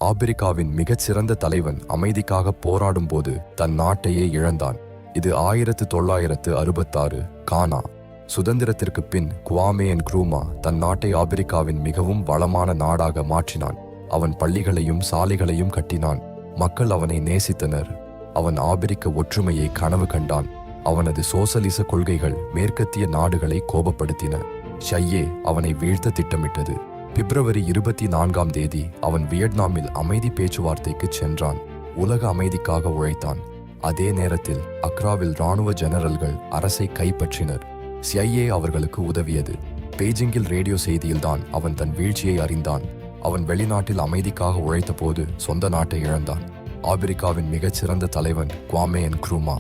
ஆப்பிரிக்காவின் மிகச்சிறந்த தலைவன் அமைதிக்காக போராடும் போது தன் நாட்டையே இழந்தான். இது 1966 கானா. சுதந்திரத்திற்கு பின் குவாமே நக்ரூமா தன் நாட்டை ஆப்பிரிக்காவின் மிகவும் வளமான நாடாக மாற்றினான். அவன் பள்ளிகளையும் சாலைகளையும் கட்டினான். மக்கள் அவனை நேசித்தனர். அவன் ஆப்பிரிக்க ஒற்றுமையை கனவு கண்டான். அவனது சோசலிச கொள்கைகள் மேற்கத்திய நாடுகளை கோபப்படுத்தின. ஷையே அவனை வீழ்த்த திட்டமிட்டது. பிப்ரவரி 24 அவன் வியட்நாமில் அமைதி பேச்சுவார்த்தைக்கு சென்றான். உலக அமைதிக்காக உழைத்தான். அதே நேரத்தில் அக்ராவில் இராணுவ ஜெனரல்கள் அரசை கைப்பற்றினர். ஷையே அவர்களுக்கு உதவியது. பெய்ஜிங்கில் ரேடியோ செய்தியில்தான் அவன் தன் வீழ்ச்சியை அறிந்தான். அவன் வெளிநாட்டில் அமைதிக்காக உழைத்த போது சொந்த நாட்டை இழந்தான். ஆப்பிரிக்காவின் மிகச்சிறந்த தலைவன் குவாமே நக்ரூமா.